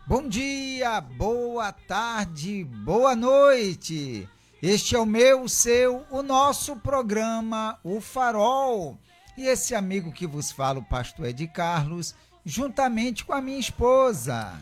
Bom dia, boa tarde, boa noite. Este é o meu, o seu, o nosso programa, o Farol. E esse amigo que vos fala, o pastor Ed Carlos, juntamente com a minha esposa.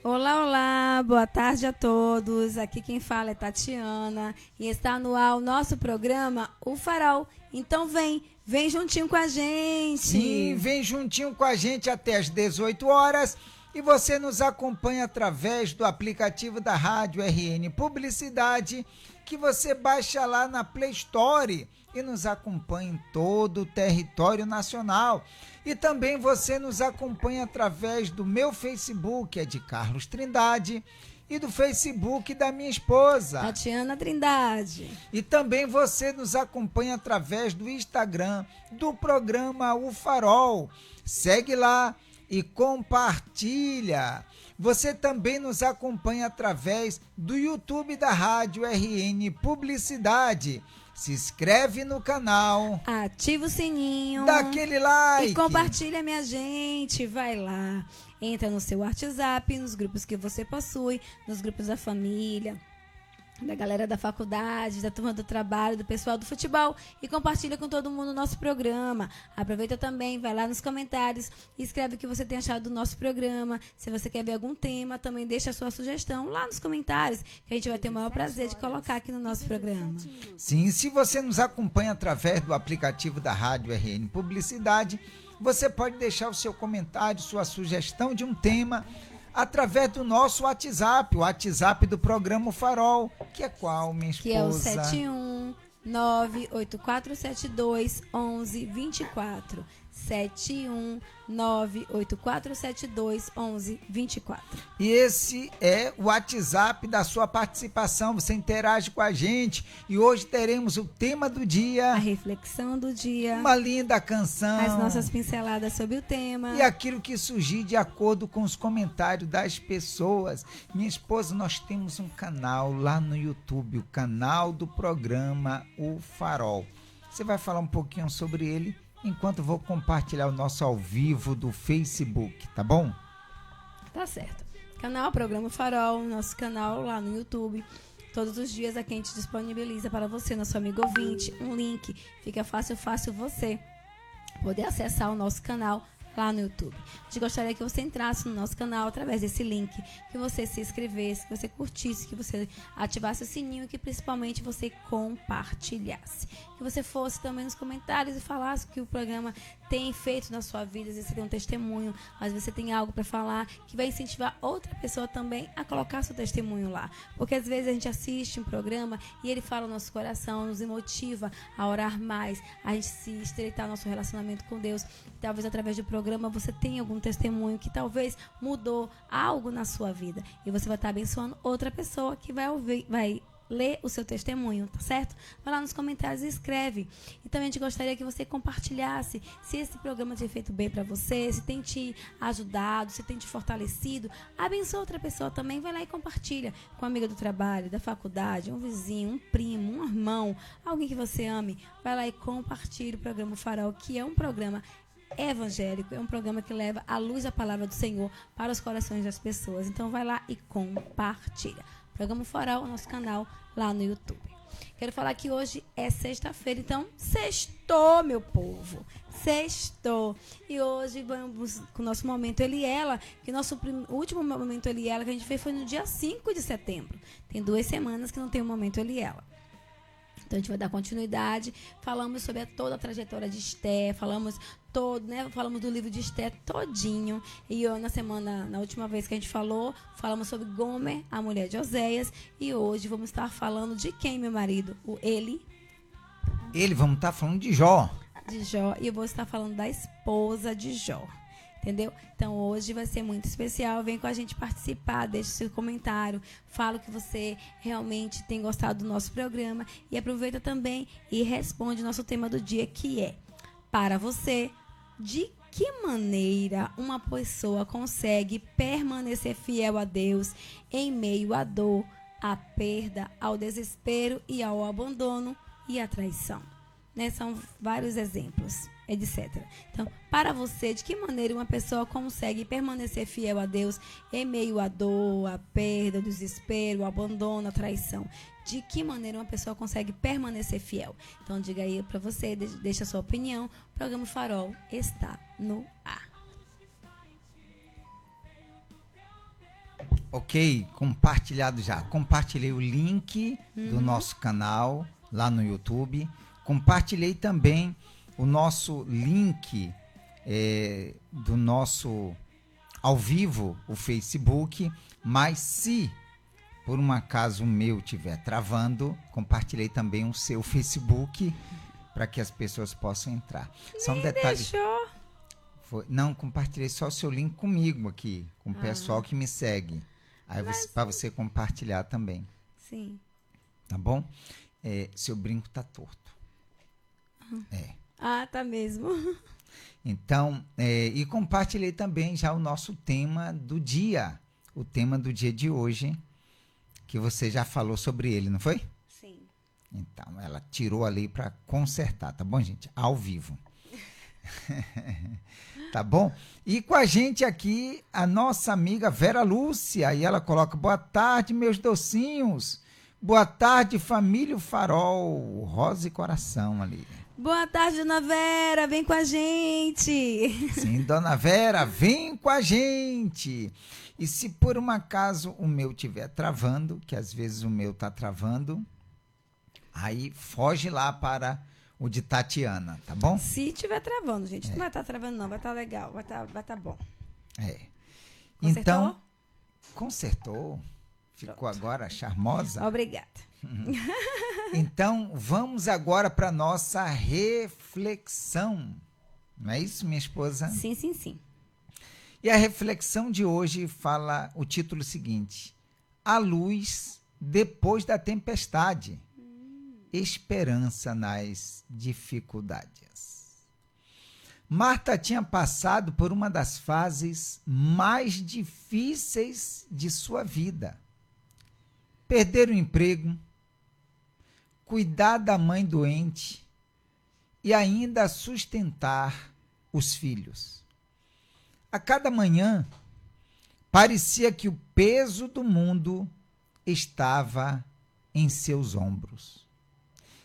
Olá, olá, boa tarde a todos. Aqui quem fala é Tatiana e está no ar o nosso programa, o Farol. Então vem juntinho com a gente. Sim, vem juntinho com a gente até às 18 horas. E você nos acompanha através do aplicativo da Rádio RN Publicidade, que você baixa lá na Play Store e nos acompanha em todo o território nacional. E também você nos acompanha através do meu Facebook, é de Carlos Trindade, e do Facebook da minha esposa, Tatiana Trindade. E também você nos acompanha através do Instagram do programa O Farol. Segue lá e compartilha. Você também nos acompanha através do YouTube da Rádio RN Publicidade. Se inscreve no canal, ativa o sininho, dá aquele like e compartilha, minha gente. Vai lá, entra no seu WhatsApp, nos grupos que você possui, nos grupos da família, da galera da faculdade, da turma do trabalho, do pessoal do futebol, e compartilha com todo mundo o nosso programa. Aproveita também, vai lá nos comentários e escreve o que você tem achado do nosso programa. Se você quer ver algum tema, também deixa a sua sugestão lá nos comentários, que a gente vai ter o maior prazer de colocar aqui no nosso programa. Sim, se você nos acompanha através do aplicativo da Rádio RN Publicidade, você pode deixar o seu comentário, sua sugestão de um tema através do nosso WhatsApp, o WhatsApp do programa Farol, que é qual, minha esposa? Que é o 71984721124. 71984721124. E esse é o WhatsApp da sua participação, você interage com a gente e hoje teremos o tema do dia, a reflexão do dia, uma linda canção, as nossas pinceladas sobre o tema e aquilo que surgir de acordo com os comentários das pessoas. Minha esposa, nós temos um canal lá no YouTube, o canal do programa O Farol. Você vai falar um pouquinho sobre ele enquanto eu vou compartilhar o nosso ao vivo do Facebook, tá bom? Tá certo. Canal Programa Farol, nosso canal lá no YouTube. Todos os dias aqui a gente disponibiliza para você, nosso amigo ouvinte, um link. Fica fácil você poder acessar o nosso canal lá no YouTube. A gente gostaria que você entrasse no nosso canal através desse link, que você se inscrevesse, que você curtisse, que você ativasse o sininho e que principalmente você compartilhasse. Que você fosse também nos comentários e falasse o que o programa tem feito na sua vida. Às vezes você tem um testemunho, às vezes você tem algo para falar que vai incentivar outra pessoa também a colocar seu testemunho lá. Porque às vezes a gente assiste um programa e ele fala no nosso coração, nos motiva a orar mais, a gente se estreitar nosso relacionamento com Deus. Talvez através do programa você tenha algum testemunho que talvez mudou algo na sua vida. E você vai estar abençoando outra pessoa que vai ouvir, vai ler o seu testemunho, tá certo? Vai lá nos comentários e escreve. E também a gente gostaria que você compartilhasse se esse programa tem feito bem para você, se tem te ajudado, se tem te fortalecido. Abençoa outra pessoa também, vai lá e compartilha com uma amiga do trabalho, da faculdade, um vizinho, um primo, um irmão, alguém que você ame. Vai lá e compartilha o programa Farol, que é um programa evangélico, é um programa que leva a luz da palavra do Senhor para os corações das pessoas. Então vai lá e compartilha. Programa Farol, nosso canal lá no YouTube. Quero falar que hoje é sexta-feira, então sextou, meu povo. Sextou. E hoje vamos com o nosso Momento Ele e Ela, que nosso último Momento Ele e Ela que a gente fez foi no dia 5 de setembro. Tem 2 semanas que não tem o Momento Ele e Ela. Então a gente vai dar continuidade. Falamos sobre toda a trajetória de Esté, falamos do livro de Esté todinho. E eu, na última vez que a gente falou, falamos sobre Gomer, a mulher de Oséias. E hoje vamos estar falando de quem, meu marido? Vamos estar falando de Jó. De Jó. E eu vou estar falando da esposa de Jó. Entendeu? Então hoje vai ser muito especial. Vem com a gente participar, deixe seu comentário, fala o que você realmente tem gostado do nosso programa e aproveita também e responde o nosso tema do dia, que é: para você, de que maneira uma pessoa consegue permanecer fiel a Deus em meio à dor, à perda, ao desespero e ao abandono e à traição? Né? São vários exemplos. etc. Então, para você, de que maneira uma pessoa consegue permanecer fiel a Deus em meio à dor, à perda, ao desespero, ao abandono, à traição? De que maneira uma pessoa consegue permanecer fiel? Então, diga aí para você, deixa a sua opinião. O programa Farol está no ar. Ok, compartilhado já. Compartilhei o link do nosso canal lá no YouTube. Compartilhei também o nosso link do nosso ao vivo, o Facebook. Mas se por um acaso o meu estiver travando, compartilhei também o seu Facebook para que as pessoas possam entrar. Só um detalhe. Deixou. Não, compartilhei só o seu link comigo aqui, com o pessoal que me segue. Aí para você compartilhar também. Sim. Tá bom? Seu brinco tá torto. Ah, tá mesmo. Então, e compartilhei também já o nosso tema do dia. O tema do dia de hoje, que você já falou sobre ele, não foi? Sim. Então, ela tirou ali para consertar, tá bom, gente? Ao vivo. Tá bom? E com a gente aqui, a nossa amiga Vera Lúcia. E ela coloca: boa tarde, meus docinhos. Boa tarde, família Farol. Rosa e coração ali. Boa tarde, Dona Vera. Vem com a gente. Sim, Dona Vera, vem com a gente. E se por um acaso o meu estiver travando, que às vezes o meu tá travando, aí foge lá para o de Tatiana, tá bom? Se tiver travando, gente. Não vai estar travando, não. Vai estar legal. Vai estar bom. Consertou? Então, consertou. Ficou agora charmosa. Obrigada. Então, vamos agora para nossa reflexão. Não é isso, minha esposa? Sim, sim, sim. E a reflexão de hoje fala o título seguinte: A luz depois da tempestade. Esperança nas dificuldades. Marta tinha passado por uma das fases mais difíceis de sua vida. Perder o emprego, cuidar da mãe doente e ainda sustentar os filhos. A cada manhã, parecia que o peso do mundo estava em seus ombros.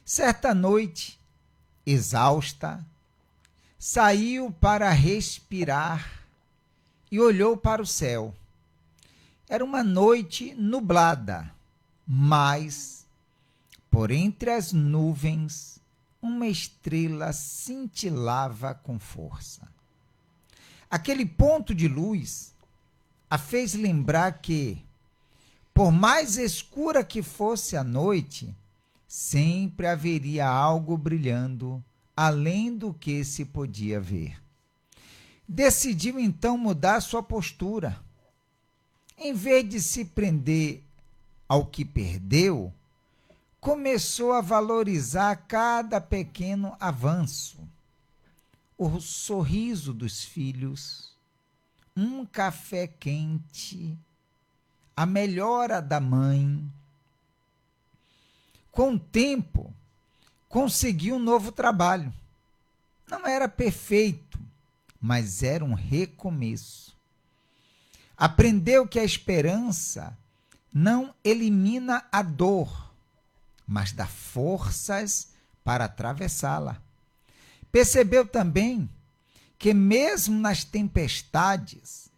Certa noite, exausta, saiu para respirar e olhou para o céu. Era uma noite nublada, mas, por entre as nuvens, uma estrela cintilava com força. Aquele ponto de luz a fez lembrar que, por mais escura que fosse a noite, sempre haveria algo brilhando além do que se podia ver. Decidiu então mudar sua postura. Em vez de se prender ao que perdeu, começou a valorizar cada pequeno avanço. O sorriso dos filhos, um café quente, a melhora da mãe. Com o tempo, conseguiu um novo trabalho. Não era perfeito, mas era um recomeço. Aprendeu que a esperança não elimina a dor, mas dá forças para atravessá-la. Percebeu também que mesmo nas tempestades,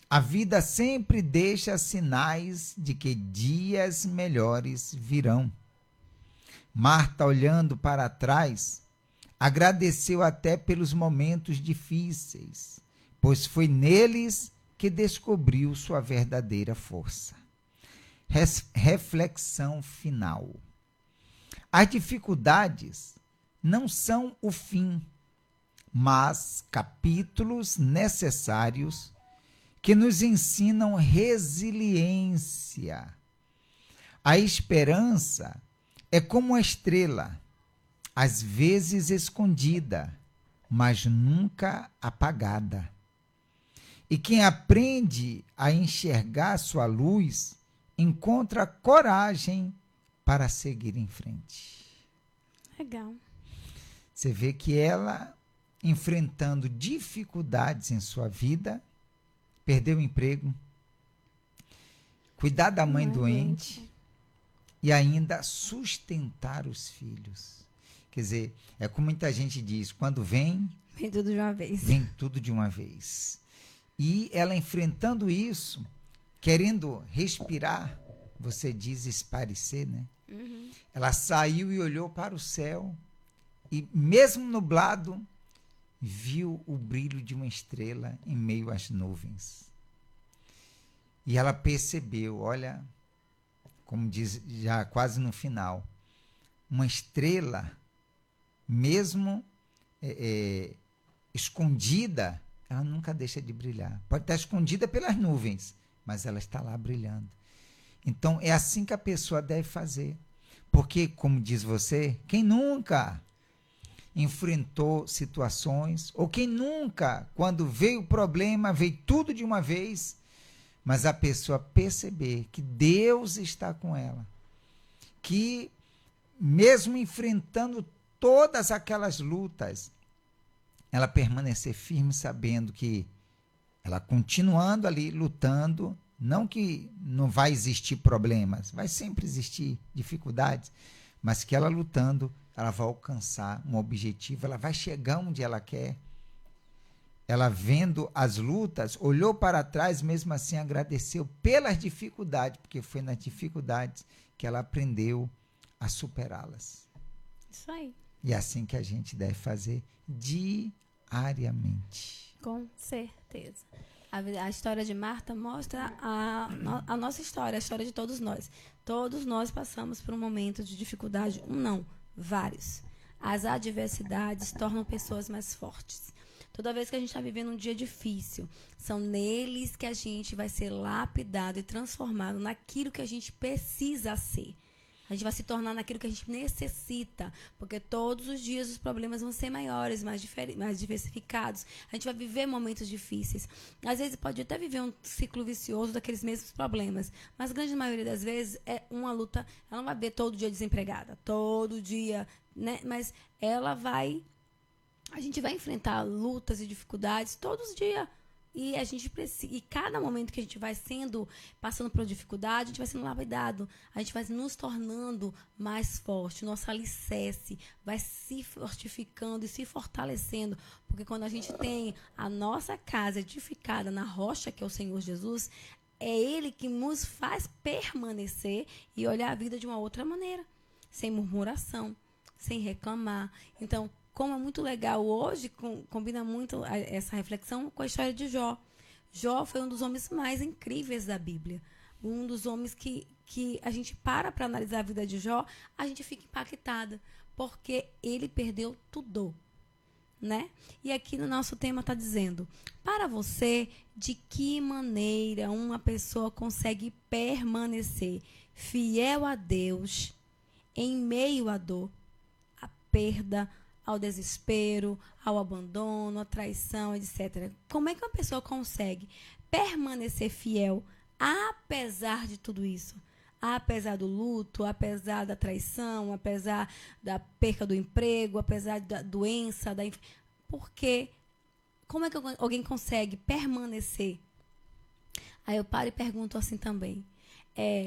a vida sempre deixa sinais de que dias melhores virão. Marta, olhando para trás, agradeceu até pelos momentos difíceis, pois foi neles que descobriu sua verdadeira força. Reflexão final. As dificuldades não são o fim, mas capítulos necessários que nos ensinam resiliência. A esperança é como uma estrela, às vezes escondida, mas nunca apagada. E quem aprende a enxergar sua luz, encontra coragem para seguir em frente. Legal. Você vê que ela enfrentando dificuldades em sua vida, perder o emprego, cuidar da mãe doente e ainda sustentar os filhos. Quer dizer, é como muita gente diz, quando vem tudo de uma vez. Vem tudo de uma vez. E ela enfrentando isso, querendo respirar, você diz esparecer, né? Uhum. Ela saiu e olhou para o céu e, mesmo nublado, viu o brilho de uma estrela em meio às nuvens. E ela percebeu, olha, como diz já quase no final, uma estrela, mesmo escondida, ela nunca deixa de brilhar. Pode estar escondida pelas nuvens, mas ela está lá brilhando. Então, é assim que a pessoa deve fazer. Porque, como diz você, quem nunca enfrentou situações, ou quem nunca, quando veio o problema, veio tudo de uma vez, mas a pessoa perceber que Deus está com ela, que mesmo enfrentando todas aquelas lutas, ela permanecer firme, sabendo que ela continuando ali, lutando, não que não vai existir problemas, vai sempre existir dificuldades, mas que ela lutando, ela vai alcançar um objetivo, ela vai chegar onde ela quer. Ela vendo as lutas, olhou para trás, mesmo assim agradeceu pelas dificuldades, porque foi nas dificuldades que ela aprendeu a superá-las. Isso aí. E é assim que a gente deve fazer diariamente. Com certeza. A história de Marta mostra a nossa história, a história de todos nós. Todos nós passamos por um momento de dificuldade, não, vários. As adversidades tornam pessoas mais fortes. Toda vez que a gente está vivendo um dia difícil, são neles que a gente vai ser lapidado e transformado naquilo que a gente precisa ser. A gente vai se tornar naquilo que a gente necessita, porque todos os dias os problemas vão ser maiores, mais diversificados. A gente vai viver momentos difíceis. Às vezes pode até viver um ciclo vicioso daqueles mesmos problemas, mas a grande maioria das vezes é uma luta. Ela não vai ver todo dia desempregada, todo dia, né? Mas a gente vai enfrentar lutas e dificuldades todos os dias. E a gente precisa, e cada momento que a gente vai passando por dificuldade, a gente vai sendo lapidado, a gente vai nos tornando mais forte, nosso alicerce vai se fortificando e se fortalecendo, porque quando a gente tem a nossa casa edificada na rocha, que é o Senhor Jesus, é Ele que nos faz permanecer e olhar a vida de uma outra maneira, sem murmuração, sem reclamar. Então, como é muito legal hoje, combina muito essa reflexão com a história de Jó. Jó foi um dos homens mais incríveis da Bíblia. Um dos homens que a gente para analisar a vida de Jó, a gente fica impactada, porque ele perdeu tudo, né? E aqui no nosso tema está dizendo, para você, de que maneira uma pessoa consegue permanecer fiel a Deus em meio à dor, à perda, ao desespero, ao abandono, à traição, etc. Como é que uma pessoa consegue permanecer fiel apesar de tudo isso? Apesar do luto, apesar da traição, apesar da perca do emprego, apesar da doença, porque como é que alguém consegue permanecer? Aí eu paro e pergunto assim também.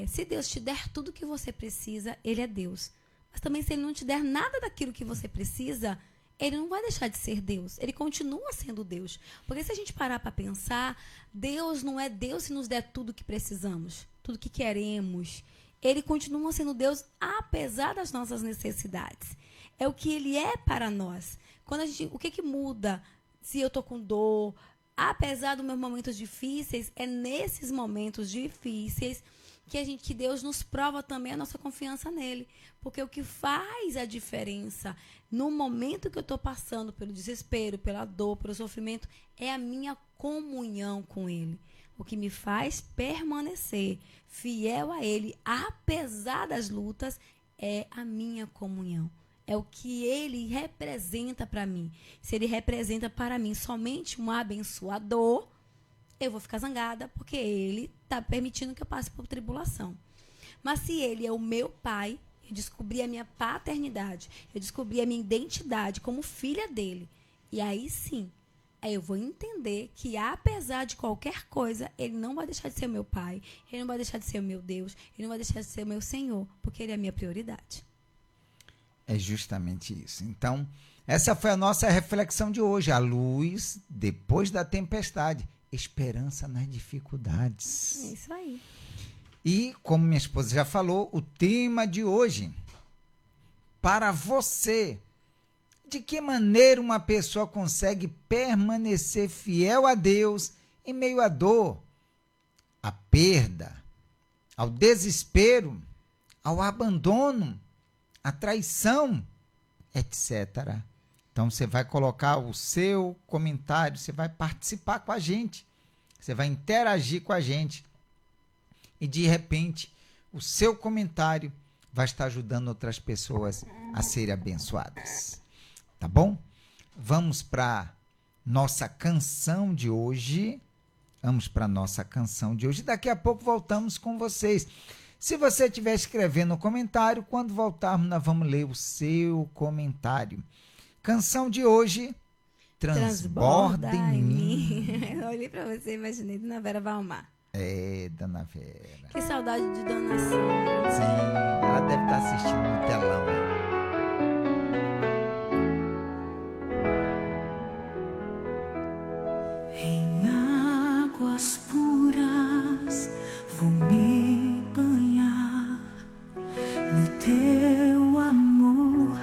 Se Deus te der tudo o que você precisa, Ele é Deus. Mas também, se Ele não te der nada daquilo que você precisa, Ele não vai deixar de ser Deus. Ele continua sendo Deus. Porque se a gente parar para pensar, Deus não é Deus se nos der tudo o que precisamos, tudo o que queremos. Ele continua sendo Deus apesar das nossas necessidades. É o que Ele é para nós. O que muda se eu estou com dor? Apesar dos meus momentos difíceis, é nesses momentos difíceis que Deus nos prova também a nossa confiança nele. Porque o que faz a diferença no momento que eu estou passando pelo desespero, pela dor, pelo sofrimento, é a minha comunhão com ele. O que me faz permanecer fiel a ele, apesar das lutas, é a minha comunhão. É o que ele representa para mim. Se ele representa para mim somente um abençoador, eu vou ficar zangada, porque ele está permitindo que eu passe por tribulação. Mas se ele é o meu pai, eu descobri a minha paternidade, eu descobri a minha identidade como filha dele, E aí sim, aí eu vou entender que apesar de qualquer coisa, ele não vai deixar de ser meu pai, ele não vai deixar de ser o meu Deus, ele não vai deixar de ser o meu Senhor, porque ele é a minha prioridade. É justamente isso. Então, essa foi a nossa reflexão de hoje. A luz depois da tempestade. Esperança nas dificuldades. É isso aí. E, como minha esposa já falou, o tema de hoje, para você, de que maneira uma pessoa consegue permanecer fiel a Deus em meio à dor, à perda, ao desespero, ao abandono, à traição, etc. Então, você vai colocar o seu comentário, você vai participar com a gente, você vai interagir com a gente e, de repente, o seu comentário vai estar ajudando outras pessoas a serem abençoadas. Tá bom? Vamos para nossa canção de hoje. Daqui a pouco voltamos com vocês. Se você estiver escrevendo um comentário, quando voltarmos, nós vamos ler o seu comentário. Canção de hoje, Transborda em mim. Eu olhei para você e imaginei Dona Vera Valmar. É, Dona Vera. Que saudade de Dona Sandra. Sim, ela deve estar assistindo no telão. Em águas puras vou me banhar, no teu amor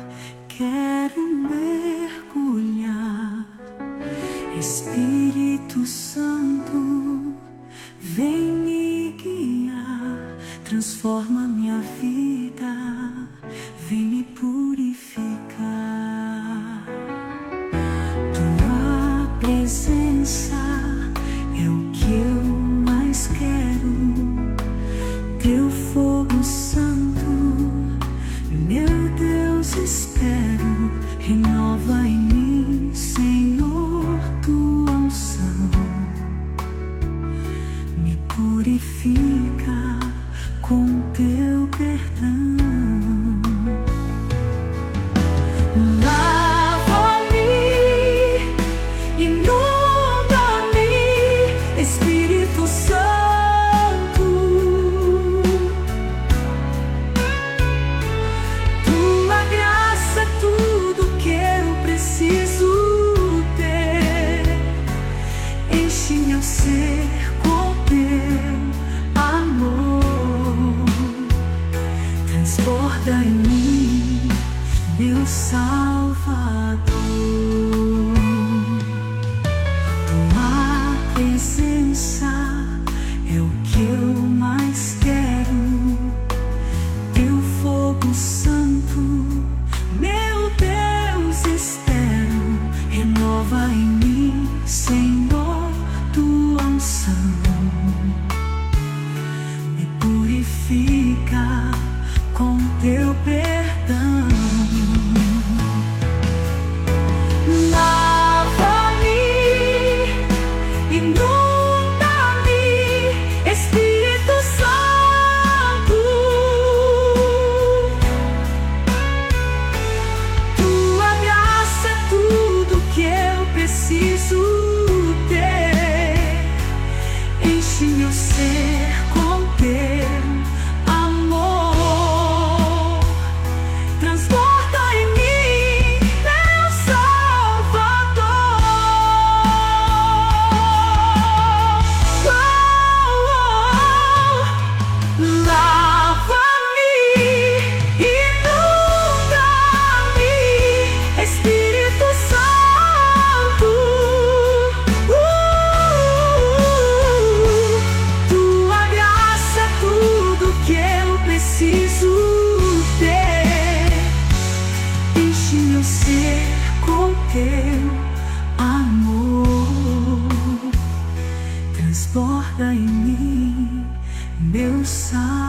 quero mergulhar. Espírito Santo, vem me guiar, transforma minha vida, vem me purificar. Tua presença é o que eu mais quero, teu fogo santo, meu Deus espero, renova em mim, Senhor, tua unção, me purifica com teu perdão. Transborda em mim, meu Salvador. Tua presença é o que eu mais quero, teu fogo santo, meu Deus espero, renova em mim, Senhor, tua unção, me purifica com teu perdão. Lava-me, inunda-me, Espírito Santo. Tua graça é tudo que eu preciso ter. Enche meu ser com teu amor. Transborda em mim, meu Salvador. Lava-me, inunda-me, Espírito Santo. Tua graça é tudo que eu preciso ter. Enche meu ser com teu amor. Transborda em mim, meu Salvador.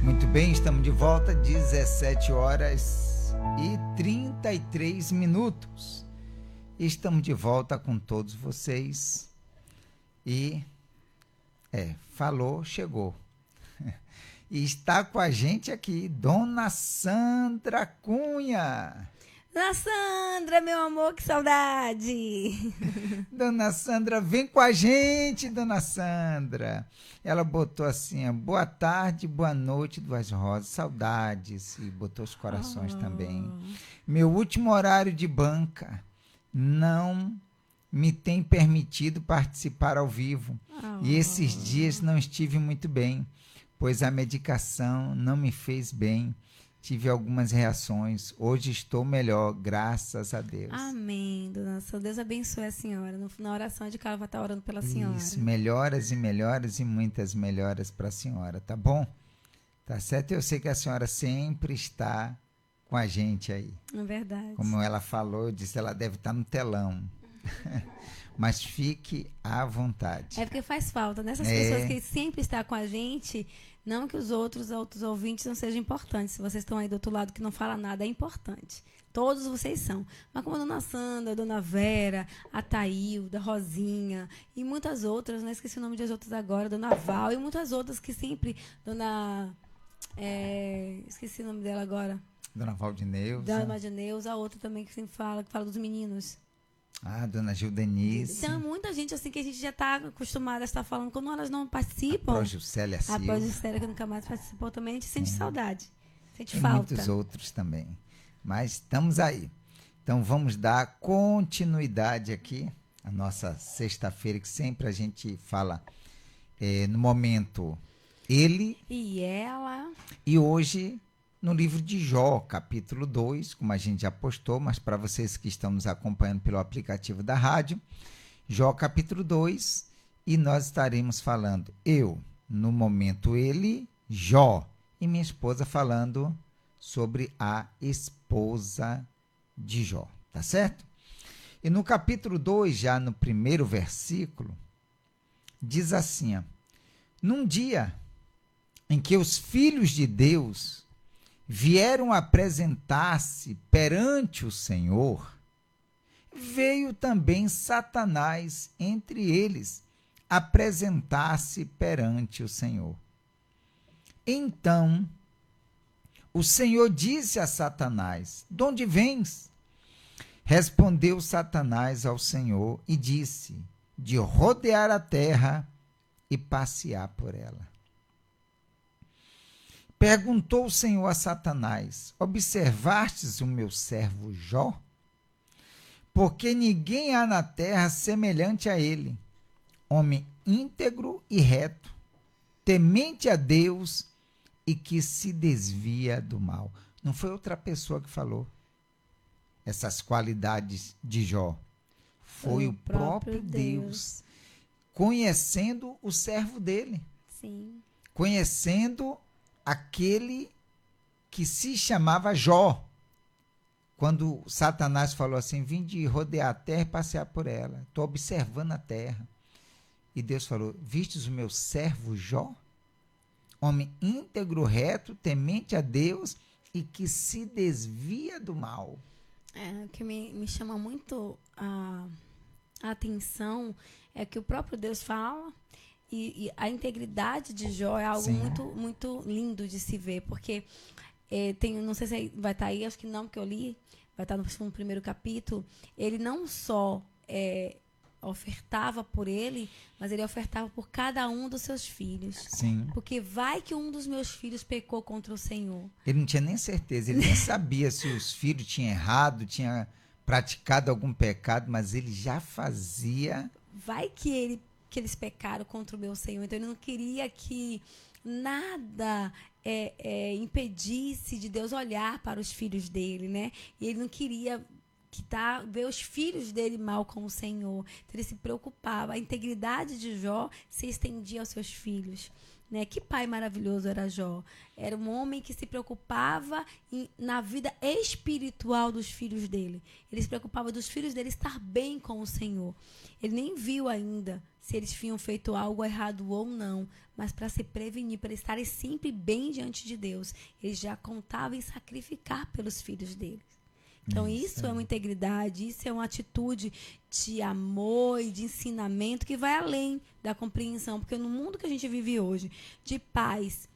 Muito bem, estamos de volta, 17h33. Estamos de volta com todos vocês. E, falou, chegou. E está com a gente aqui, Dona Sandra Cunha. Dona Sandra, meu amor, que saudade! Dona Sandra, vem com a gente, Dona Sandra. Ela botou assim, boa tarde, boa noite, Duas Rosas, saudades, e botou os corações também. Meu último horário de banca não me tem permitido participar ao vivo. E esses dias não estive muito bem, pois a medicação não me fez bem. Tive algumas reações. Hoje estou melhor, graças a Deus. Amém, Dona Sandra. Deus abençoe a senhora. Na oração de casa vai estar orando pela senhora. Isso, melhoras e melhoras e muitas melhoras para a senhora, tá bom? Tá certo? Eu sei que a senhora sempre está com a gente aí. É verdade. Como ela falou, eu disse, ela deve estar no telão. Mas fique à vontade. É porque faz falta, né? Essas pessoas que sempre estão com a gente, não que os outros ouvintes não sejam importantes. Se vocês estão aí do outro lado que não fala nada, é importante. Todos vocês são. Mas como a Dona Sandra, a Dona Vera, a Thailda, a Rosinha e muitas outras, né? Esqueci o nome das outras agora, Dona Val e muitas outras que sempre... esqueci o nome dela agora. Dona Valdineuza. Dona Valdineuza, a outra também que sempre fala, que fala dos meninos. Ah, Dona Gildenice. Então, muita gente assim que a gente já está acostumada a estar falando. Quando elas não participam... A Progilcélia Silva. A Progilcélia, que nunca mais participou também, a gente sente saudade. Sente e falta. Muitos outros também. Mas estamos aí. Então, vamos dar continuidade aqui à nossa sexta-feira, que sempre a gente fala no momento ele e ela. E hoje... no livro de Jó, capítulo 2, como a gente já postou, mas para vocês que estão nos acompanhando pelo aplicativo da rádio, Jó, capítulo 2, e nós estaremos falando, eu, no momento ele, Jó, e minha esposa falando sobre a esposa de Jó, tá certo? E no capítulo 2, já no primeiro versículo, diz assim, num dia em que os filhos de Deus vieram apresentar-se perante o Senhor, veio também Satanás entre eles apresentar-se perante o Senhor. Então, o Senhor disse a Satanás, de onde vens? Respondeu Satanás ao Senhor e disse, de rodear a terra e passear por ela. Perguntou o Senhor a Satanás, observastes o meu servo Jó? Porque ninguém há na terra semelhante a ele, homem íntegro e reto, temente a Deus e que se desvia do mal. Não foi outra pessoa que falou essas qualidades de Jó. Foi o próprio Deus, conhecendo o servo dele. Sim. Conhecendo aquele que se chamava Jó. Quando Satanás falou assim, vim de rodear a terra e passear por ela. Estou observando a terra. E Deus falou, vistes o meu servo Jó? Homem íntegro, reto, temente a Deus e que se desvia do mal. O que me chama muito a atenção é que o próprio Deus fala. E a integridade de Jó é algo muito, muito lindo de se ver, porque não sei se vai estar aí, acho que não, porque eu li, vai estar no primeiro capítulo, ele não só ofertava por ele, mas ele ofertava por cada um dos seus filhos. Sim. Porque vai que um dos meus filhos pecou contra o Senhor. Ele não tinha nem certeza, ele nem sabia se os filhos tinham errado, tinham praticado algum pecado, mas ele já fazia... Vai que eles pecaram contra o meu Senhor. Então, ele não queria que nada impedisse de Deus olhar para os filhos dele, né? E ele não queria ver os filhos dele mal com o Senhor. Então, ele se preocupava. A integridade de Jó se estendia aos seus filhos. Né? Que pai maravilhoso era Jó. Era um homem que se preocupava na vida espiritual dos filhos dele. Ele se preocupava dos filhos dele estar bem com o Senhor. Ele nem viu ainda se eles tinham feito algo errado ou não, mas para se prevenir, para estarem sempre bem diante de Deus, ele já contava em sacrificar pelos filhos dele. Então, isso é uma integridade, isso é uma atitude de amor e de ensinamento que vai além da compreensão. Porque no mundo que a gente vive hoje, de pais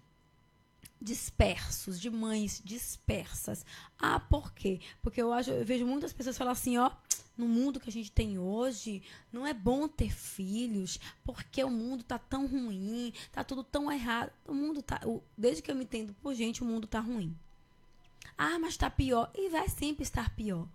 dispersos, de mães dispersas. Ah, por quê? Porque eu vejo muitas pessoas falar assim, ó, no mundo que a gente tem hoje, não é bom ter filhos, porque o mundo tá tão ruim, tá tudo tão errado. O mundo tá, desde que eu me entendo por gente, o mundo tá ruim. Ah, mas tá pior. E vai sempre estar pior.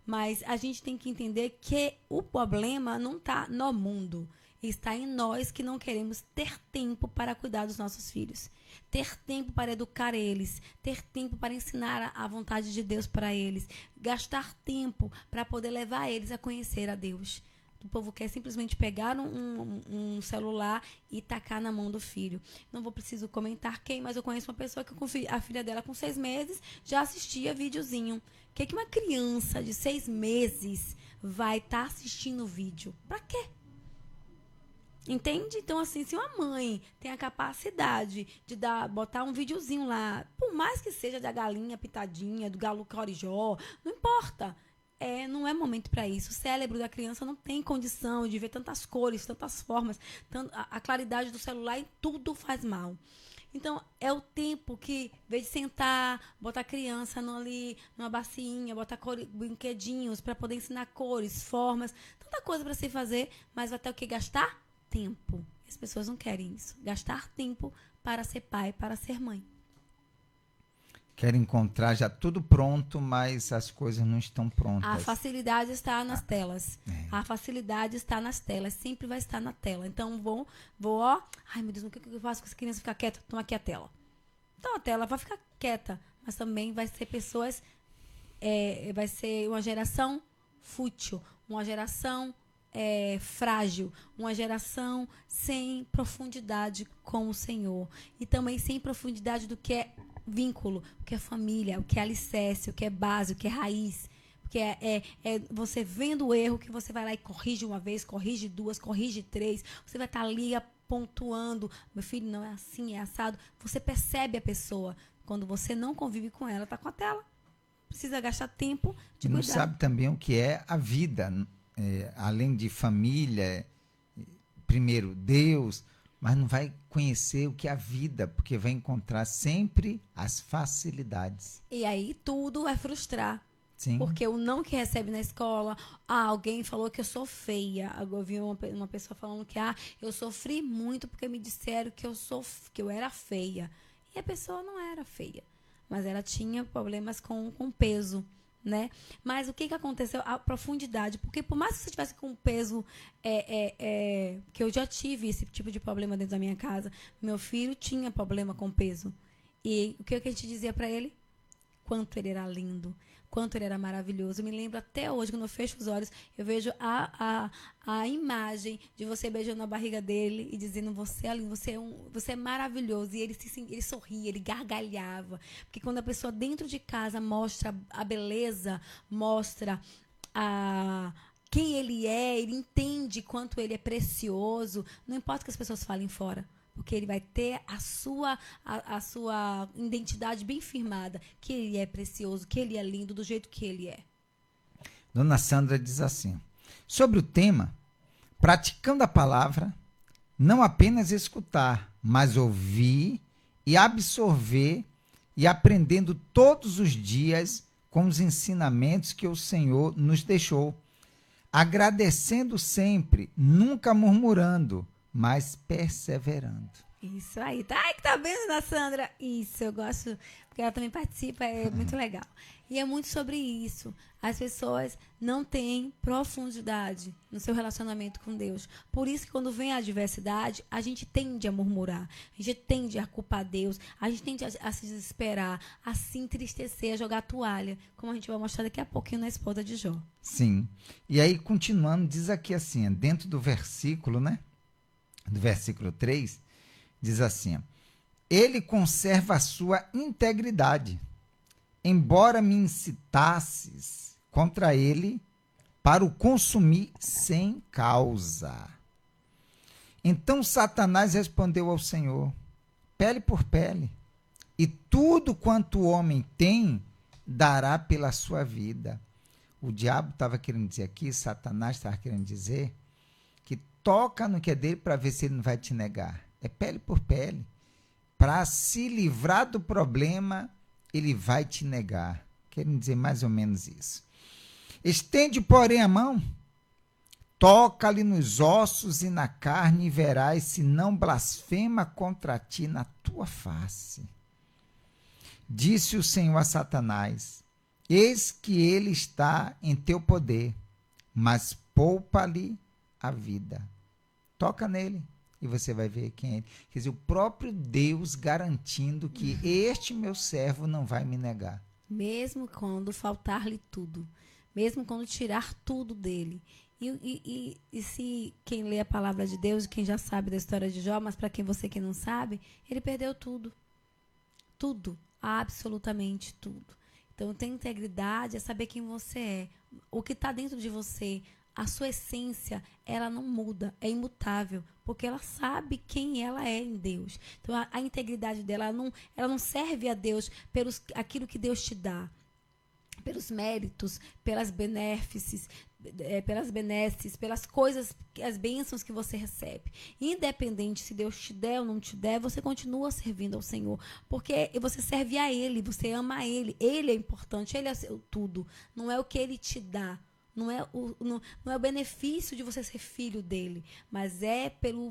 Mas a gente tem que entender que o problema não tá no mundo. Está em nós que não queremos ter tempo para cuidar dos nossos filhos. Ter tempo para educar eles. Ter tempo para ensinar a vontade de Deus para eles. Gastar tempo para poder levar eles a conhecer a Deus. O povo quer simplesmente pegar um celular e tacar na mão do filho. Não vou preciso comentar quem, mas eu conheço uma pessoa que a filha dela com 6 meses já assistia videozinho. O que uma criança de 6 meses vai estar assistindo vídeo? Pra quê? Entende? Então, assim, se uma mãe tem a capacidade de botar um videozinho lá, por mais que seja da galinha pitadinha, do galo corijó, não importa. Não é momento para isso. O cérebro da criança não tem condição de ver tantas cores, tantas formas, a claridade do celular e tudo faz mal. Então, é o tempo que, em vez de sentar, botar a criança ali numa bacinha, botar brinquedinhos para poder ensinar cores, formas, tanta coisa para se fazer, mas vai ter o que? Gastar tempo. As pessoas não querem isso. Gastar tempo para ser pai, para ser mãe. Querem encontrar já tudo pronto, mas as coisas não estão prontas. A facilidade está nas telas. A facilidade está nas telas. Sempre vai estar na tela. Então, vou, ó. Ai, meu Deus, o que eu faço com essa criança ficar quieta? Toma aqui a tela. Então, a tela vai ficar quieta. Mas também vai ser pessoas... vai ser uma geração fútil. Uma geração frágil. Uma geração sem profundidade com o Senhor. E também sem profundidade do que é vínculo, o que é família, o que é alicerce, o que é base, o que é raiz. Porque é você vendo o erro que você vai lá e corrige uma vez, corrige 2, corrige 3. Você vai estar ali pontuando. Meu filho, não é assim, é assado. Você percebe a pessoa. Quando você não convive com ela, está com a tela. Precisa gastar tempo de não cuidar. Sabe também o que é a vida. Além de família, primeiro Deus, mas não vai conhecer o que é a vida, porque vai encontrar sempre as facilidades. E aí tudo vai frustrar. Sim. Porque o não que recebe na escola, alguém falou que eu sou feia. Eu vi uma pessoa falando que eu sofri muito porque me disseram que eu era feia. E a pessoa não era feia, mas ela tinha problemas com peso. Né? Mas o que aconteceu? A profundidade. Porque por mais que você tivesse com peso, que eu já tive esse tipo de problema dentro da minha casa, meu filho tinha problema com peso. E o que a gente dizia para ele? Quanto ele era lindo, quanto ele era maravilhoso. Eu me lembro até hoje, quando eu fecho os olhos, eu vejo a imagem de você beijando a barriga dele e dizendo, você é lindo, você é maravilhoso. E ele sorria, ele gargalhava. Porque quando a pessoa dentro de casa mostra a beleza, mostra quem ele é, ele entende quanto ele é precioso, não importa que as pessoas falem fora. Porque ele vai ter a sua identidade bem firmada, que ele é precioso, que ele é lindo, do jeito que ele é. Dona Sandra diz assim, sobre o tema, praticando a palavra, não apenas escutar, mas ouvir e absorver e aprendendo todos os dias com os ensinamentos que o Senhor nos deixou, agradecendo sempre, nunca murmurando, mas perseverando. Isso aí. Ai, que tá vendo, Dona Sandra? Isso, eu gosto, porque ela também participa, é muito legal. E é muito sobre isso. As pessoas não têm profundidade no seu relacionamento com Deus. Por isso que quando vem a adversidade, a gente tende a murmurar, a gente tende a culpar Deus, a gente tende a se desesperar, a se entristecer, a jogar a toalha, como a gente vai mostrar daqui a pouquinho na esposa de Jó. Sim. E aí, continuando, diz aqui assim, dentro do versículo, né? Do versículo 3, diz assim, ele conserva a sua integridade, embora me incitasses contra ele para o consumir sem causa. Então Satanás respondeu ao Senhor, pele por pele, e tudo quanto o homem tem, dará pela sua vida. O diabo estava querendo dizer aqui, Satanás estava querendo dizer, toca no que é dele para ver se ele não vai te negar. É pele por pele. para se livrar do problema, ele vai te negar. Querem dizer mais ou menos isso. Estende, porém, a mão, toca-lhe nos ossos e na carne e verás se não blasfema contra ti na tua face. Disse o Senhor a Satanás: eis que ele está em teu poder, mas poupa-lhe a vida. Toca nele e você vai ver quem é ele. Quer dizer, o próprio Deus garantindo que este meu servo não vai me negar. Mesmo quando faltar-lhe tudo, mesmo quando tirar tudo dele. E se quem lê a palavra de Deus, quem já sabe da história de Jó, mas para você que não sabe, ele perdeu tudo. Tudo, absolutamente tudo. Então, ter integridade é saber quem você é. O que está dentro de você, a sua essência, ela não muda, é imutável, porque ela sabe quem ela é em Deus. Então, a integridade dela, ela não serve a Deus aquilo que Deus te dá, pelos méritos, pelas benéfices, pelas coisas, as bênçãos que você recebe. Independente se Deus te der ou não te der, você continua servindo ao Senhor, porque você serve a Ele, você ama a Ele. Ele é importante, Ele é o seu tudo. Não é o que Ele te dá, não é o benefício de você ser filho dele, mas é pelo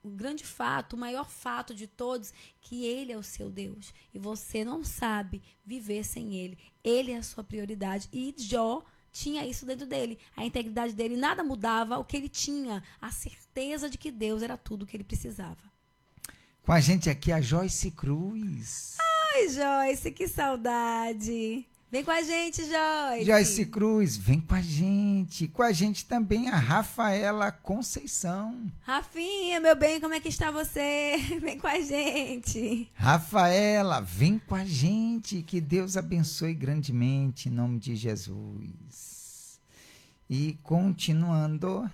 o grande fato, o maior fato de todos, que ele é o seu Deus. E você não sabe viver sem ele. Ele é a sua prioridade. E Jó tinha isso dentro dele. A integridade dele, nada mudava o que ele tinha. A certeza de que Deus era tudo o que ele precisava. Com a gente aqui a Joyce Cruz. Ai, Joyce, que saudade. Vem com a gente, Joyce. Joyce Cruz, vem com a gente. Com a gente também a Rafaela Conceição. Rafinha, meu bem, como é que está você? Vem com a gente. Rafaela, vem com a gente. Que Deus abençoe grandemente, em nome de Jesus. E continuando.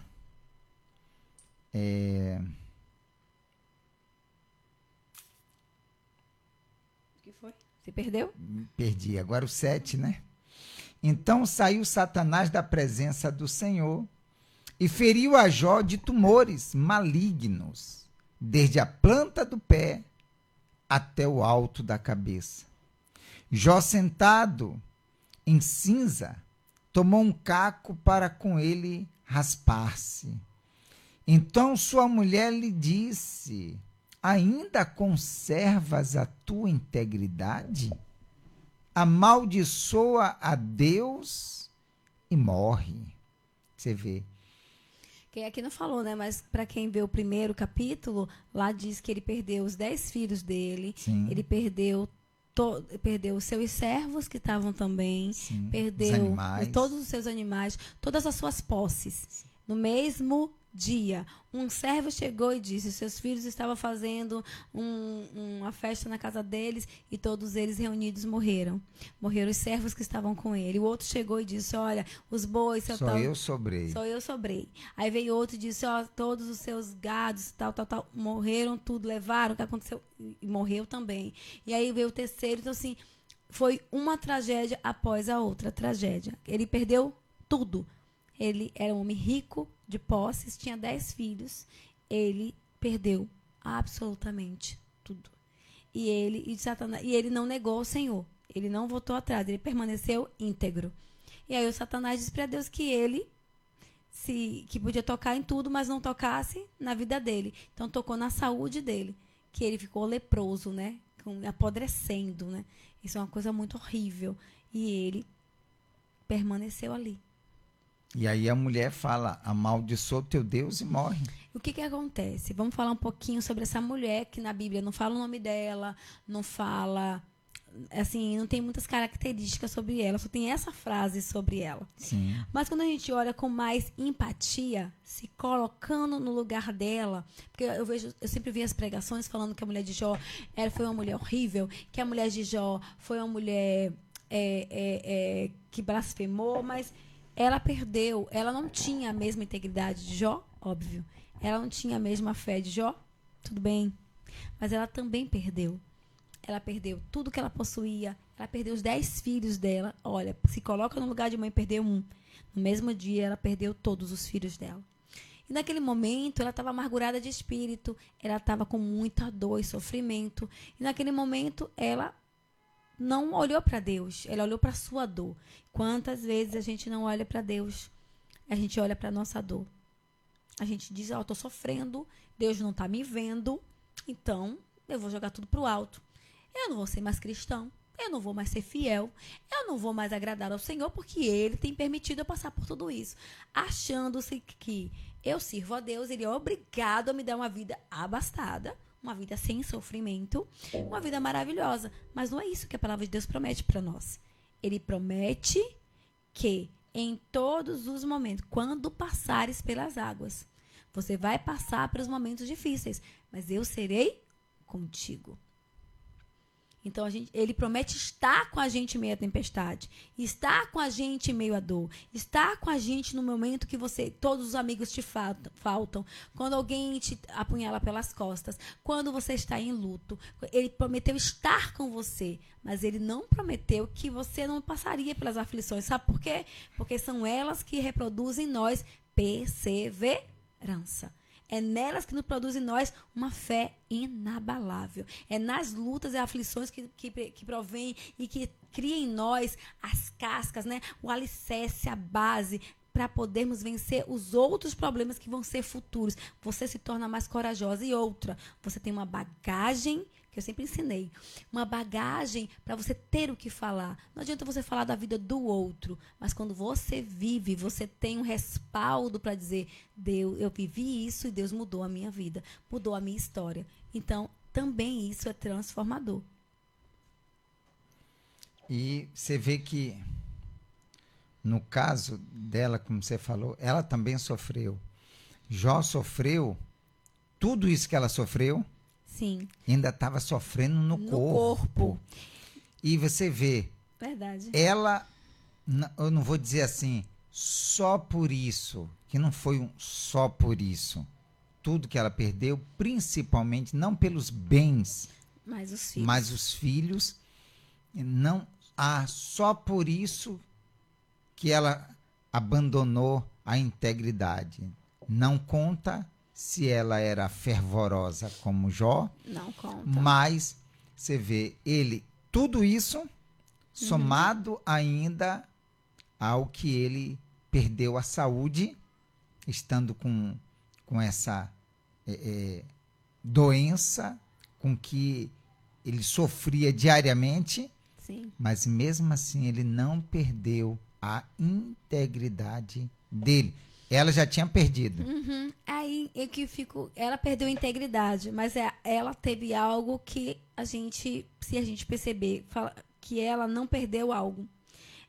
Você perdeu? Perdi. Agora o 7, né? Então saiu Satanás da presença do Senhor e feriu a Jó de tumores malignos, desde a planta do pé até o alto da cabeça. Jó, sentado em cinza, tomou um caco para com ele raspar-se. Então sua mulher lhe disse: ainda conservas a tua integridade? Amaldiçoa a Deus e morre. Você vê. Quem aqui não falou, né? Mas para quem vê o primeiro capítulo, lá diz que ele perdeu os 10 filhos dele. Sim. Ele perdeu os seus servos que estavam também. Sim. Perdeu todos os seus animais, todas as suas posses. No mesmo dia, um servo chegou e disse: seus filhos estavam fazendo uma festa na casa deles e todos eles reunidos morreram os servos que estavam com ele. O outro chegou e disse: olha, os bois só eu sobrei. Aí veio outro e disse: ó, todos os seus gados tal morreram, tudo levaram, o que aconteceu? E morreu também. E aí veio o terceiro. Então assim, foi uma tragédia após a outra tragédia. Ele perdeu tudo. Ele era um homem rico, de posses, tinha 10 filhos. Ele perdeu absolutamente tudo. E ele não negou o Senhor. Ele não voltou atrás. Ele permaneceu íntegro. E aí o Satanás disse para Deus que que podia tocar em tudo, mas não tocasse na vida dele. Então tocou na saúde dele, que ele ficou leproso, né? Apodrecendo, né? Isso é uma coisa muito horrível. E ele permaneceu ali. E aí a mulher fala: amaldiçoa o teu Deus e morre. O que acontece? Vamos falar um pouquinho sobre essa mulher, que na Bíblia não fala o nome dela, não fala, assim, não tem muitas características sobre ela, só tem essa frase sobre ela. Sim. Mas quando a gente olha com mais empatia, se colocando no lugar dela, porque eu sempre vi as pregações falando que a mulher de Jó foi uma mulher horrível, que a mulher de Jó foi uma mulher que blasfemou, mas ela perdeu, ela não tinha a mesma integridade de Jó, óbvio. Ela não tinha a mesma fé de Jó, tudo bem. Mas ela também perdeu. Ela perdeu tudo que ela possuía. Ela perdeu os 10 filhos dela. Olha, se coloca no lugar de mãe, perdeu um. No mesmo dia, ela perdeu todos os filhos dela. E naquele momento, ela estava amargurada de espírito, ela estava com muita dor e sofrimento. E naquele momento, ela não olhou para Deus, ela olhou para a sua dor. Quantas vezes a gente não olha para Deus? A gente olha para a nossa dor. A gente diz, eu estou sofrendo, Deus não está me vendo, então eu vou jogar tudo para o alto. Eu não vou ser mais cristão, eu não vou mais ser fiel, eu não vou mais agradar ao Senhor, porque Ele tem permitido eu passar por tudo isso. Achando-se que eu sirvo a Deus, Ele é obrigado a me dar uma vida abastada, uma vida sem sofrimento, uma vida maravilhosa. Mas não é isso que a palavra de Deus promete para nós. Ele promete que em todos os momentos, quando passares pelas águas, você vai passar pelos momentos difíceis, mas eu serei contigo. Então, ele promete estar com a gente em meio à tempestade, estar com a gente em meio à dor, estar com a gente no momento que todos os amigos te faltam, quando alguém te apunhala pelas costas, quando você está em luto. Ele prometeu estar com você, mas ele não prometeu que você não passaria pelas aflições. Sabe por quê? Porque são elas que reproduzem em nós perseverança. É nelas que nos produz em nós uma fé inabalável. É nas lutas e aflições que provém e que cria em nós as cascas, né? O alicerce, a base, para podermos vencer os outros problemas que vão ser futuros. Você se torna mais corajosa. E outra, você tem uma bagagem, que eu sempre ensinei, uma bagagem para você ter o que falar. Não adianta você falar da vida do outro, mas quando você vive, você tem um respaldo para dizer, Deus, eu vivi isso e Deus mudou a minha vida, mudou a minha história. Então, também isso é transformador. E você vê que, no caso dela, como você falou, ela também sofreu. Jó sofreu, tudo isso que ela sofreu, sim, ainda estava sofrendo no corpo. E você vê, verdade. Ela, eu não vou dizer assim, só por isso, que não foi só por isso. Tudo que ela perdeu, principalmente, não pelos bens, mas os filhos, não só por isso que ela abandonou a integridade. Não conta se ela era fervorosa como Jó. Não conta. Mas você vê tudo isso somado ainda ao que ele perdeu a saúde, estando com essa doença com que ele sofria diariamente. Sim. Mas mesmo assim ele não perdeu a integridade dele. Ela já tinha perdido. Uhum. Aí é que ela perdeu a integridade, mas ela teve algo que se a gente perceber, que ela não perdeu algo.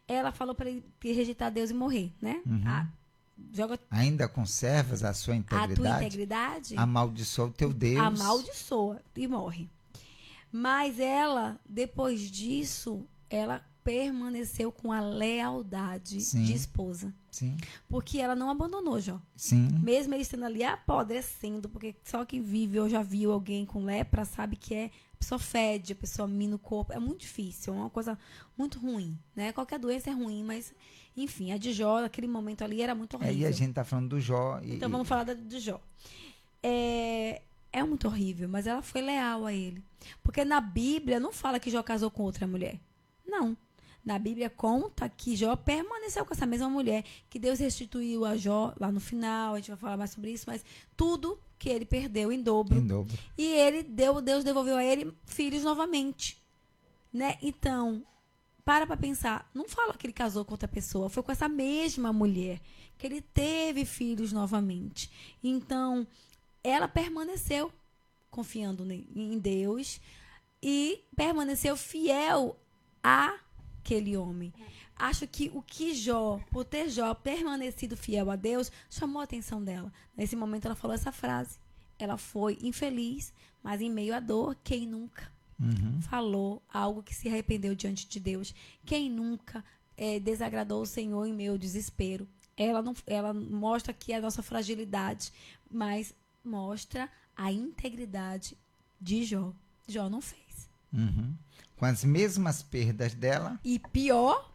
Ela falou para ele rejeitar Deus e morrer, né? Uhum. Ainda conservas a sua integridade? A tua integridade? Amaldiçoa o teu Deus. Amaldiçoa e morre. Mas ela, depois disso, ela permaneceu com a lealdade de esposa. Sim. Porque ela não abandonou Jó. Sim. Mesmo ele estando ali apodrecendo, porque só quem vive ou já viu alguém com lepra sabe que a pessoa fede, a pessoa mina o corpo. É muito difícil, é uma coisa muito ruim, né? Qualquer doença é ruim, mas, enfim, a de Jó, naquele momento ali, era muito horrível. Aí a gente tá falando do Jó. Então vamos falar do Jó. É muito horrível, mas ela foi leal a ele. Porque na Bíblia não fala que Jó casou com outra mulher. Não. Na Bíblia conta que Jó permaneceu com essa mesma mulher, que Deus restituiu a Jó lá no final, a gente vai falar mais sobre isso, mas tudo que ele perdeu em dobro. E Deus devolveu a ele filhos novamente, né? Então, para pensar, não fala que ele casou com outra pessoa, foi com essa mesma mulher que ele teve filhos novamente. Então, ela permaneceu confiando em Deus e permaneceu fiel àquele homem. Acho que por ter Jó permanecido fiel a Deus, chamou a atenção dela. Nesse momento ela falou essa frase. Ela foi infeliz, mas em meio à dor, quem nunca falou algo que se arrependeu diante de Deus? Quem nunca desagradou o Senhor em meio ao desespero? Ela mostra aqui a nossa fragilidade, mas mostra a integridade de Jó. Jó não fez. Com as mesmas perdas dela. E pior,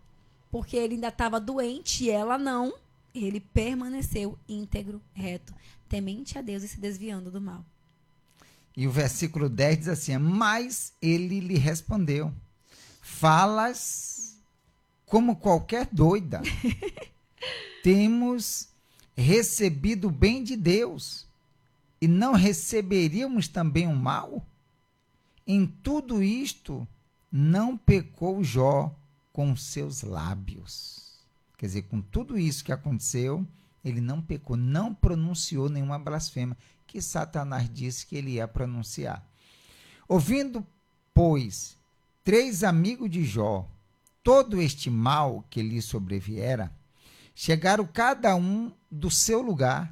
porque ele ainda estava doente e ela não. ele permaneceu íntegro, reto, temente a Deus e se desviando do mal. E o versículo 10 diz assim: mas ele lhe respondeu: falas como qualquer doida. Temos recebido o bem de Deus e não receberíamos também o mal? Em tudo isto não pecou Jó com seus lábios. Quer dizer, com tudo isso que aconteceu, ele não pecou, não pronunciou nenhuma blasfêmia que Satanás disse que ele ia pronunciar. Ouvindo, pois, 3 amigos de Jó todo este mal que lhe sobreviera, chegaram cada um do seu lugar.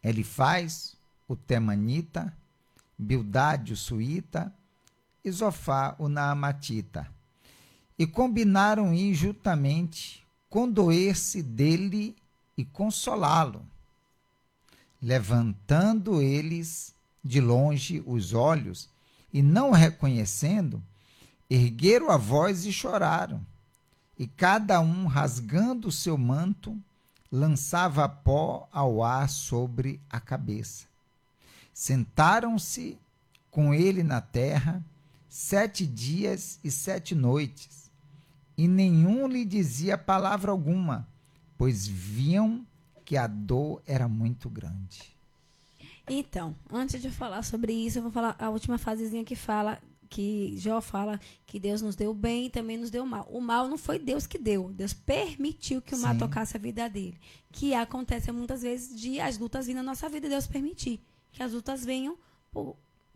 Elifaz, o temanita, Bildade, o suíta, e Zofar, o naamatita. E combinaram ir juntamente, condoer-se dele e consolá-lo. Levantando eles de longe os olhos, e não o reconhecendo, ergueram a voz e choraram. E cada um, rasgando o seu manto, lançava pó ao ar sobre a cabeça. Sentaram-se com ele na terra 7 dias e 7 noites, e nenhum lhe dizia palavra alguma, pois viam que a dor era muito grande. Então, antes de falar sobre isso, eu vou falar a última frasezinha que Jó fala que Deus nos deu o bem e também nos deu o mal. O mal não foi Deus que deu. Deus permitiu que o mal tocasse a vida dele. Que acontece muitas vezes de as lutas virem na nossa vida e Deus permitir que as lutas venham,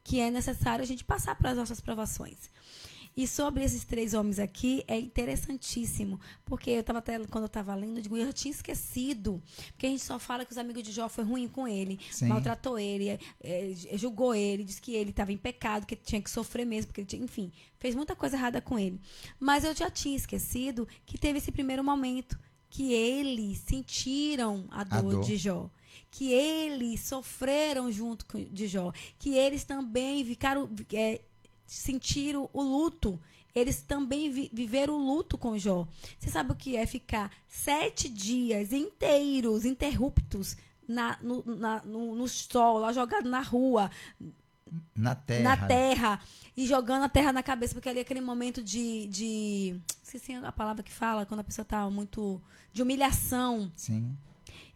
que é necessário a gente passar pelas nossas provações. E sobre esses 3 homens aqui, é interessantíssimo, porque quando eu estava lendo, eu tinha esquecido, porque a gente só fala que os amigos de Jó foi ruim com ele, maltratou ele, julgou ele, disse que ele estava em pecado, que tinha que sofrer mesmo, porque ele tinha, enfim, fez muita coisa errada com ele. Mas eu já tinha esquecido que teve esse primeiro momento, que eles sentiram a dor de Jó, que eles sofreram junto de Jó, que eles também sentiram o luto. Eles também viveram o luto com Jó. Você sabe o que é ficar 7 dias inteiros, interruptos, no sol, lá jogado na rua, na terra, e jogando a terra na cabeça, porque ali é aquele momento de esqueci a palavra que fala, quando a pessoa está muito de humilhação. Sim.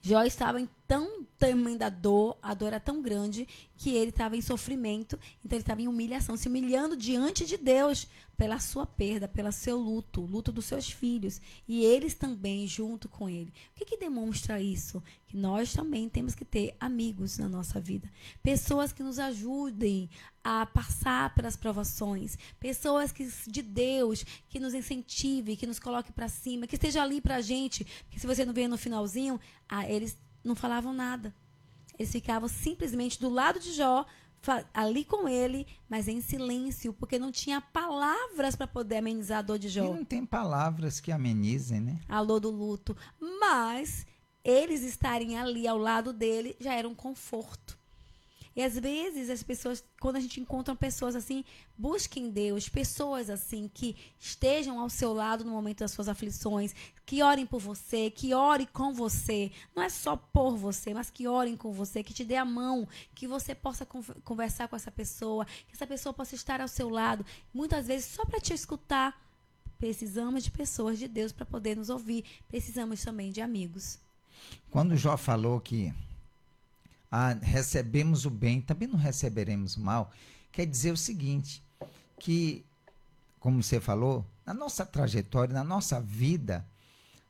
Jó estava em tão tremenda dor, a dor era tão grande que ele estava em sofrimento, então ele estava em humilhação, se humilhando diante de Deus pela sua perda, pelo seu luto, luto dos seus filhos, e eles também junto com ele. O que demonstra isso? Que nós também temos que ter amigos na nossa vida, pessoas que nos ajudem a passar pelas provações, pessoas de Deus, que nos incentive, que nos coloque para cima, que esteja ali para a gente, porque se você não vê no finalzinho, eles não falavam nada. Eles ficavam simplesmente do lado de Jó, ali com ele, mas em silêncio, porque não tinha palavras para poder amenizar a dor de Jó. E não tem palavras que amenizem, né? A dor do luto. Mas eles estarem ali ao lado dele já era um conforto. E às vezes as pessoas, quando a gente encontra pessoas assim, busquem Deus, pessoas assim que estejam ao seu lado no momento das suas aflições, que orem por você, que orem com você, não é só por você, mas que orem com você, que te dê a mão, que você possa conversar com essa pessoa, que essa pessoa possa estar ao seu lado, muitas vezes só para te escutar. Precisamos de pessoas de Deus para poder nos ouvir, precisamos também de amigos. Quando Jó falou que recebemos o bem, também não receberemos o mal, quer dizer o seguinte, que, como você falou, na nossa trajetória, na nossa vida,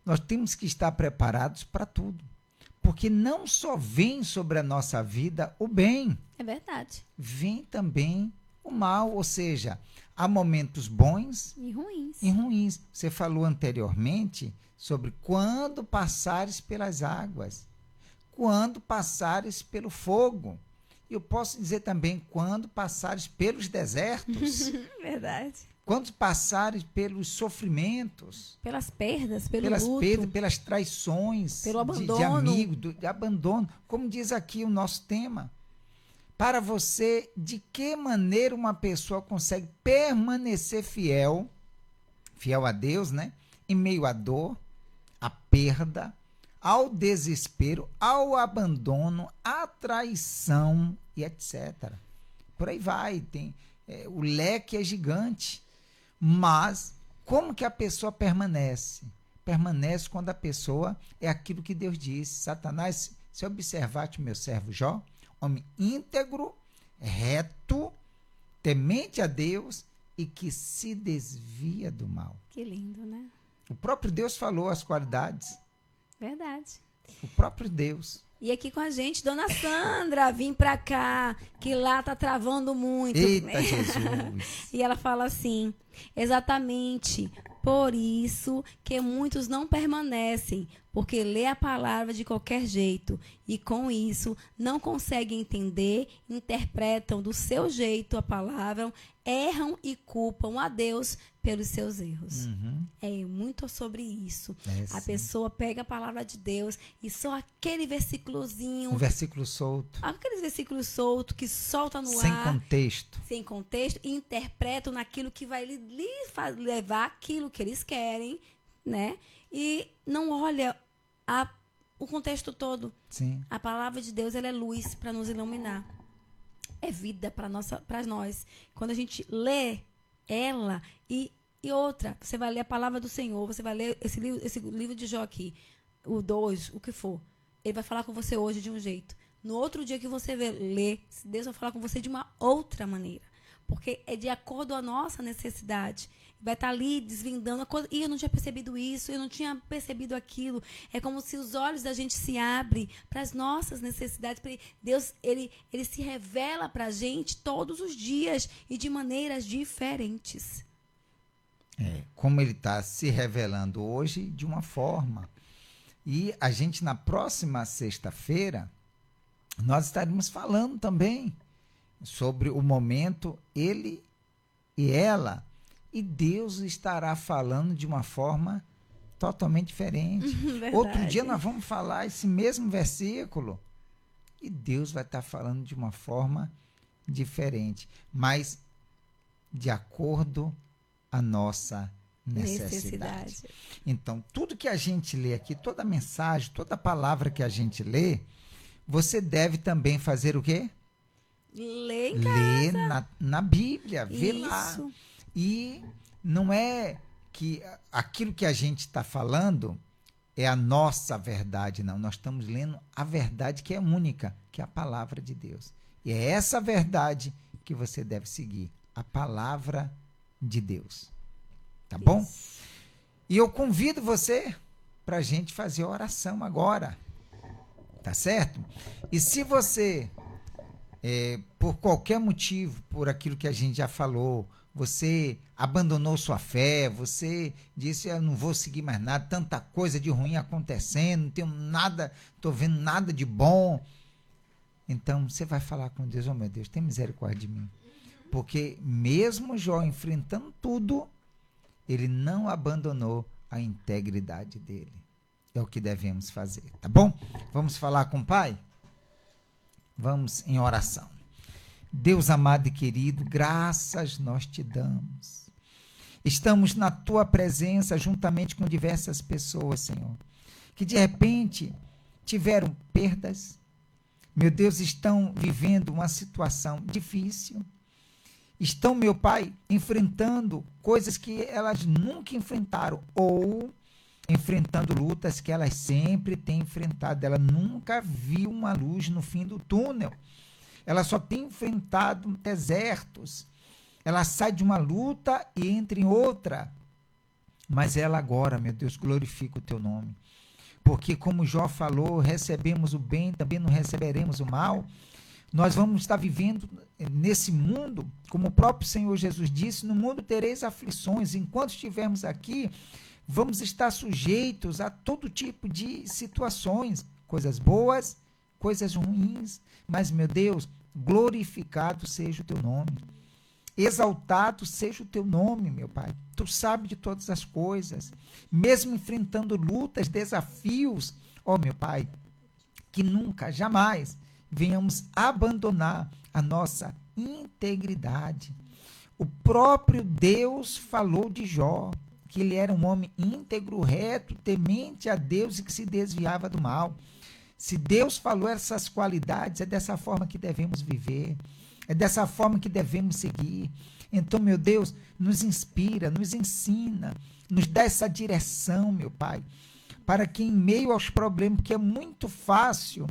nós temos que estar preparados para tudo, porque não só vem sobre a nossa vida o bem, é verdade, vem também o mal, ou seja, há momentos bons e ruins. Você falou anteriormente sobre quando passares pelas águas, quando passares pelo fogo. Eu posso dizer também quando passares pelos desertos. Verdade. Quando passares pelos sofrimentos. Pelas perdas, pelo luto. Pelas traições. Pelo abandono. De amigo, de abandono. Como diz aqui o nosso tema. Para você, de que maneira uma pessoa consegue permanecer fiel a Deus, né? Em meio à dor, à perda, ao desespero, ao abandono, à traição e etc. Por aí vai, o leque é gigante. Mas como que a pessoa permanece? Permanece quando a pessoa é aquilo que Deus disse. Satanás, se observar-te, meu servo Jó, homem íntegro, reto, temente a Deus e que se desvia do mal. Que lindo, né? O próprio Deus falou as qualidades. Verdade. O próprio Deus. E aqui com a gente, dona Sandra, vim pra cá, que lá tá travando muito. Eita, Jesus. E ela fala assim, exatamente, por isso que muitos não permanecem, porque lê a palavra de qualquer jeito e com isso não conseguem entender, interpretam do seu jeito a palavra, erram e culpam a Deus pelos seus erros. É muito sobre isso. A pessoa pega a palavra de Deus e só aquele versículozinho. Um versículo solto. Aqueles versículos soltos que solta no sem ar. Contexto. Sem contexto. E interpretam naquilo que vai levar aquilo que eles querem, né? E não olha o contexto todo. Sim. A palavra de Deus, ela é luz para nos iluminar. É vida para nós. Quando a gente lê ela e outra, você vai ler a palavra do Senhor, você vai ler esse livro de Jó aqui, o 2, o que for. Ele vai falar com você hoje de um jeito. No outro dia que você ler, Deus vai falar com você de uma outra maneira. Porque é de acordo com a nossa necessidade. Vai estar ali desvendando a coisa. E eu não tinha percebido isso, eu não tinha percebido aquilo. É como se os olhos da gente se abrem para as nossas necessidades. Deus, ele se revela para a gente todos os dias e de maneiras diferentes. Como ele está se revelando hoje de uma forma. E a gente, na próxima sexta-feira, nós estaremos falando também sobre o momento, ele e ela. E Deus estará falando de uma forma totalmente diferente. Outro dia nós vamos falar esse mesmo versículo e Deus vai estar falando de uma forma diferente, mas de acordo à nossa necessidade. Então, tudo que a gente lê aqui, toda mensagem, toda palavra que a gente lê, você deve também fazer o quê? Ler na Bíblia, ver Isso. lá. E não é que aquilo que a gente está falando é a nossa verdade, não. Nós estamos lendo a verdade que é única, que é a palavra de Deus. E é essa verdade que você deve seguir, a palavra de Deus. Tá bom? E eu convido você para a gente fazer a oração agora. Tá certo? E se você, por qualquer motivo, por aquilo que a gente já falou, você abandonou sua fé, você disse, eu não vou seguir mais nada, tanta coisa de ruim acontecendo, não tenho nada, estou vendo nada de bom. Então, você vai falar com Deus, meu Deus, tem misericórdia de mim. Porque mesmo Jó enfrentando tudo, ele não abandonou a integridade dele. É o que devemos fazer, tá bom? Vamos falar com o Pai? Vamos em oração. Deus amado e querido, graças nós te damos. Estamos na tua presença juntamente com diversas pessoas, Senhor, que de repente tiveram perdas. Meu Deus, estão vivendo uma situação difícil. Estão, meu Pai, enfrentando coisas que elas nunca enfrentaram ou enfrentando lutas que elas sempre têm enfrentado. Ela nunca viu uma luz no fim do túnel. Ela só tem enfrentado desertos. Ela sai de uma luta e entra em outra. Mas ela agora, meu Deus, glorifica o teu nome. Porque como Jó falou, recebemos o bem, também não receberemos o mal. Nós vamos estar vivendo nesse mundo, como o próprio Senhor Jesus disse, no mundo tereis aflições. Enquanto estivermos aqui, vamos estar sujeitos a todo tipo de situações, coisas boas, coisas ruins. Mas, meu Deus, glorificado seja o teu nome. Exaltado seja o teu nome, meu Pai. Tu sabes de todas as coisas. Mesmo enfrentando lutas, desafios, ó meu Pai, que nunca, jamais venhamos abandonar a nossa integridade. O próprio Deus falou de Jó, que ele era um homem íntegro, reto, temente a Deus e que se desviava do mal. Se Deus falou essas qualidades, é dessa forma que devemos viver, é dessa forma que devemos seguir. Então, meu Deus, nos inspira, nos ensina, nos dá essa direção, meu Pai, para que em meio aos problemas, porque é muito fácil,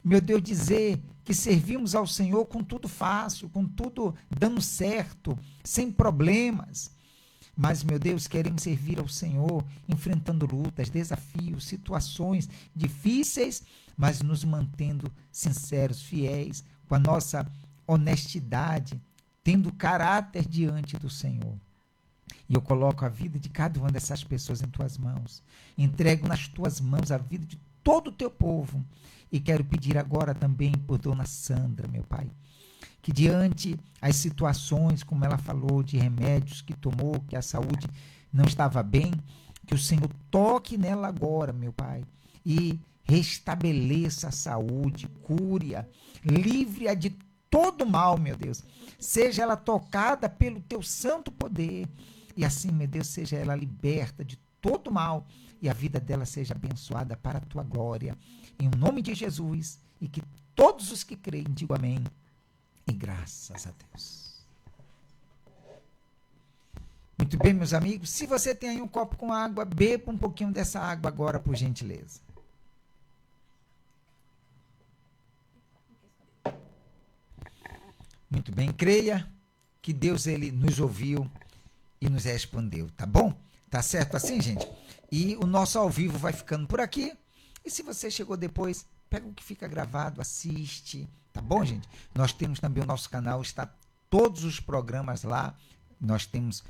meu Deus, dizer que servimos ao Senhor com tudo fácil, com tudo dando certo, sem problemas. Mas, meu Deus, queremos servir ao Senhor, enfrentando lutas, desafios, situações difíceis, mas nos mantendo sinceros, fiéis, com a nossa honestidade, tendo caráter diante do Senhor. E eu coloco a vida de cada uma dessas pessoas em tuas mãos. Entrego nas tuas mãos a vida de todo o teu povo. E quero pedir agora também por Dona Sandra, meu Pai, que diante as situações, como ela falou, de remédios que tomou, que a saúde não estava bem, que o Senhor toque nela agora, meu Pai, e restabeleça a saúde, cure-a, livre-a de todo mal, meu Deus. Seja ela tocada pelo teu santo poder, e assim, meu Deus, seja ela liberta de todo mal, e a vida dela seja abençoada para a tua glória. Em nome de Jesus, e que todos os que creem digam amém. E graças a Deus. Muito bem, meus amigos. Se você tem aí um copo com água, beba um pouquinho dessa água agora, por gentileza. Muito bem. Creia que Deus, ele nos ouviu e nos respondeu, tá bom? Tá certo assim, gente? E o nosso ao vivo vai ficando por aqui. E se você chegou depois, pega o que fica gravado, assiste, tá bom, gente? Nós temos também o nosso canal, está todos os programas lá. Nós temos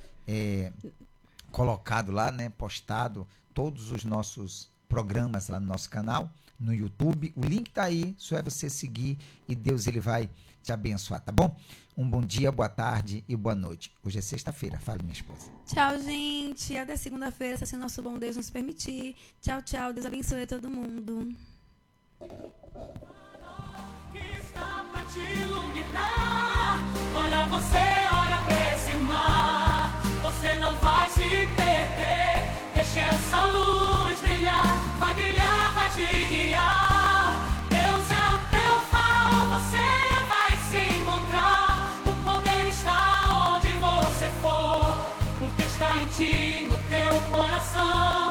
colocado lá, né, postado todos os nossos programas lá no nosso canal, no YouTube. O link tá aí, só é você seguir e Deus, ele vai te abençoar, tá bom? Um bom dia, boa tarde e boa noite. Hoje é sexta-feira, fala, minha esposa. Tchau, gente. Até segunda-feira, se assim nosso bom Deus nos permitir. Tchau, tchau. Deus abençoe todo mundo. Que está pra te iluminar. Olha você, olha pra esse mar. Você não vai se perder. Deixa essa luz brilhar. Vai brilhar, vai te guiar. Deus é o teu farol, você vai se encontrar. O poder está onde você for. O que está em ti, no teu coração.